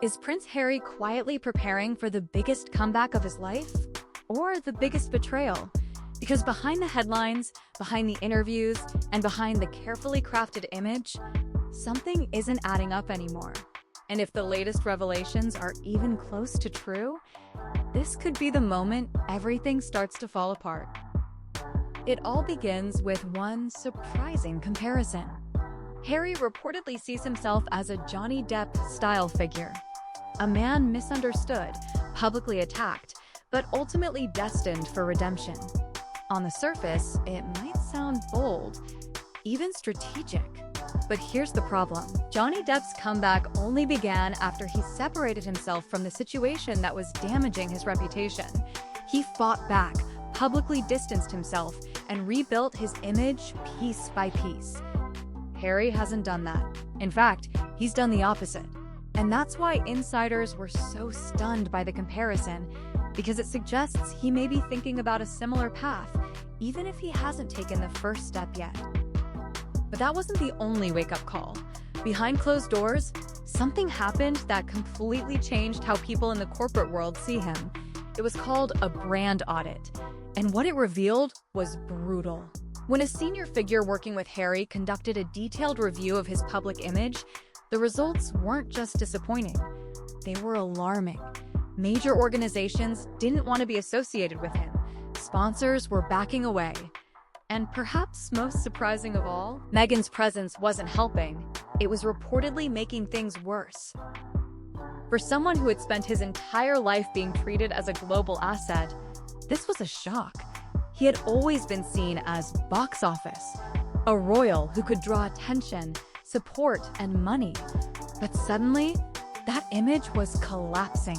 Is Prince Harry quietly preparing for the biggest comeback of his life? Or the biggest betrayal? Because behind the headlines, behind the interviews, and behind the carefully crafted image, something isn't adding up anymore. And if the latest revelations are even close to true, this could be the moment everything starts to fall apart. It all begins with one surprising comparison. Harry reportedly sees himself as a Johnny Depp-style figure. A man misunderstood, publicly attacked, but ultimately destined for redemption. On the surface, it might sound bold, even strategic. But here's the problem. Johnny Depp's comeback only began after he separated himself from the situation that was damaging his reputation. He fought back, publicly distanced himself, and rebuilt his image piece by piece. Harry hasn't done that. In fact, he's done the opposite. And that's why insiders were so stunned by the comparison, because it suggests he may be thinking about a similar path, even if he hasn't taken the first step yet. But that wasn't the only wake-up call. Behind closed doors, something happened that completely changed how people in the corporate world see him. It was called a brand audit, and what it revealed was brutal. When a senior figure working with Harry conducted a detailed review of his public image, the results weren't just disappointing, they were alarming. Major organizations didn't want to be associated with him. Sponsors were backing away. And perhaps most surprising of all, Meghan's presence wasn't helping. It was reportedly making things worse. For someone who had spent his entire life being treated as a global asset, this was a shock. He had always been seen as box office, a royal who could draw attention, support, and money. But suddenly, that image was collapsing,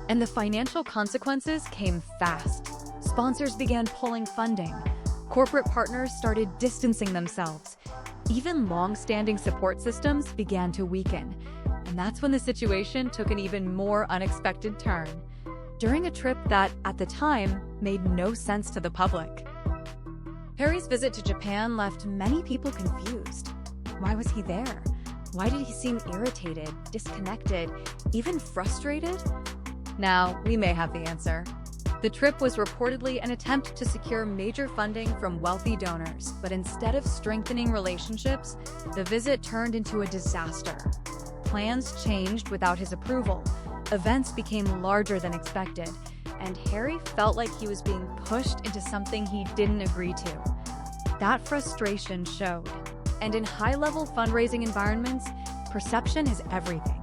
and the financial consequences came fast. Sponsors began pulling funding. Corporate partners started distancing themselves. Even long-standing support systems began to weaken. And that's when the situation took an even more unexpected turn. During a trip that, at the time, made no sense to the public. Harry's visit to Japan left many people confused. Why was he there? Why did he seem irritated, disconnected, even frustrated? Now, we may have the answer. The trip was reportedly an attempt to secure major funding from wealthy donors, but instead of strengthening relationships, the visit turned into a disaster. Plans changed without his approval, events became larger than expected, and Harry felt like he was being pushed into something he didn't agree to. That frustration showed, and in high-level fundraising environments, perception is everything.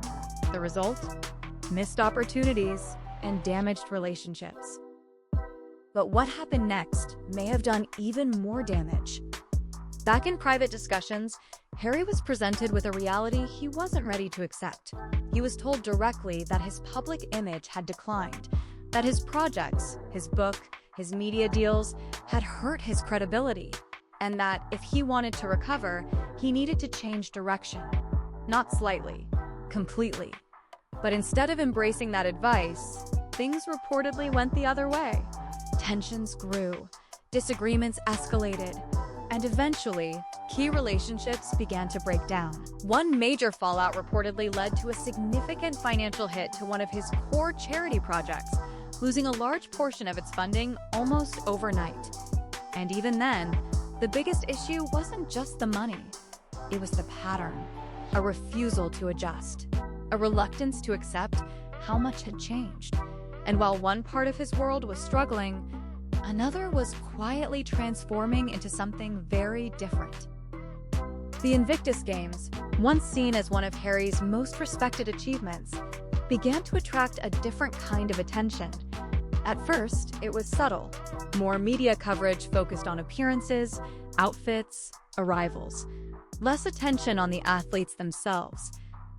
The result? Missed opportunities and damaged relationships. But what happened next may have done even more damage. Back in private discussions, Harry was presented with a reality he wasn't ready to accept. He was told directly that his public image had declined, that his projects, his book, his media deals had hurt his credibility, and that if he wanted to recover, he needed to change direction. Not slightly, completely. But instead of embracing that advice, things reportedly went the other way. Tensions grew, disagreements escalated, and eventually, key relationships began to break down. One major fallout reportedly led to a significant financial hit to one of his core charity projects, losing a large portion of its funding almost overnight. And even then, the biggest issue wasn't just the money. It was the pattern, a refusal to adjust, a reluctance to accept how much had changed. And while one part of his world was struggling, another was quietly transforming into something very different. The Invictus Games, once seen as one of Harry's most respected achievements, began to attract a different kind of attention. At first, it was subtle. More media coverage focused on appearances, outfits, arrivals. Less attention on the athletes themselves.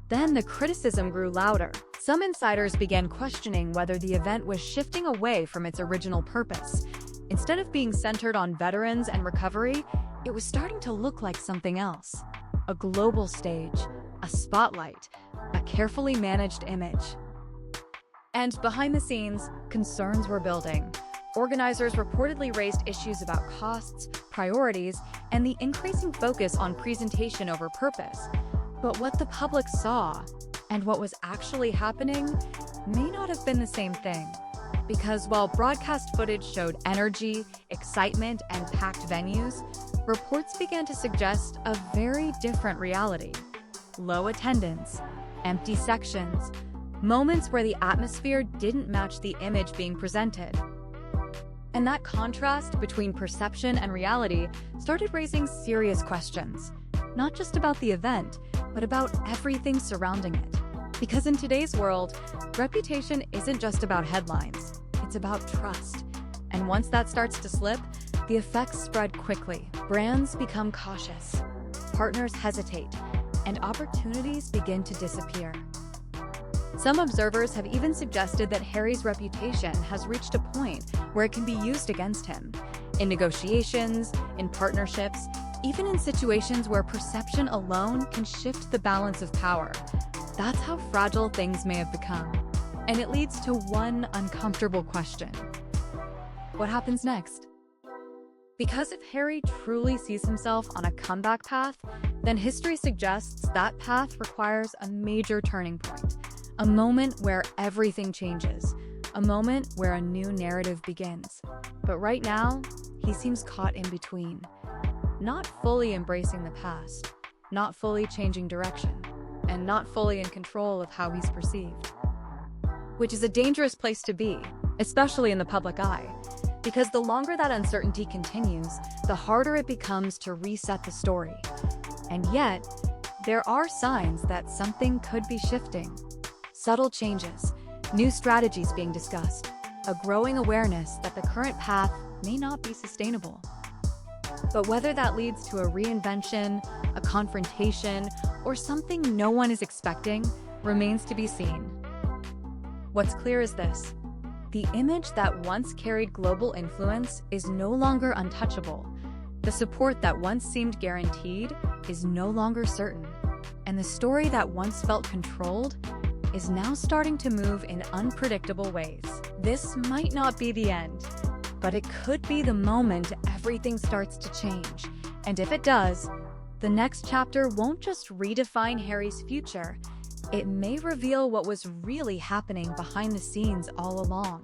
Then the criticism grew louder. Some insiders began questioning whether the event was shifting away from its original purpose. Instead of being centered on veterans and recovery, it was starting to look like something else. A global stage, a spotlight, a carefully managed image. And behind the scenes, concerns were building. Organizers reportedly raised issues about costs, priorities, and the increasing focus on presentation over purpose. But what the public saw And what was actually happening may not have been the same thing. Because while broadcast footage showed energy, excitement, and packed venues, reports began to suggest a very different reality. Low attendance, empty sections, moments where the atmosphere didn't match the image being presented. And that contrast between perception and reality started raising serious questions, not just about the event, but about everything surrounding it. Because in today's world, reputation isn't just about headlines, it's about trust. And once that starts to slip, the effects spread quickly. Brands become cautious, partners hesitate, and opportunities begin to disappear. Some observers have even suggested that Harry's reputation has reached a point where it can be used against him, in negotiations, in partnerships, even in situations where perception alone can shift the balance of power. That's how fragile things may have become. And it leads to one uncomfortable question. What happens next? Because if Harry truly sees himself on a comeback path, then history suggests that path requires a major turning point. A moment where everything changes. A moment where a new narrative begins. But right now, he seems caught in between. Not fully embracing the past, not fully changing direction, and not fully in control of how he's perceived. Which is a dangerous place to be, especially in the public eye, because the longer that uncertainty continues, the harder it becomes to reset the story. And yet, there are signs that something could be shifting. Subtle changes, new strategies being discussed, a growing awareness that the current path may not be sustainable. But whether that leads to a reinvention, a confrontation, or something no one is expecting remains to be seen. What's clear is this: the image that once carried global influence is no longer untouchable. The support that once seemed guaranteed is no longer certain. And the story that once felt controlled is now starting to move in unpredictable ways. This might not be the end, but it could be the moment everything starts to change. And if it does, the next chapter won't just redefine Harry's future, it may reveal what was really happening behind the scenes all along.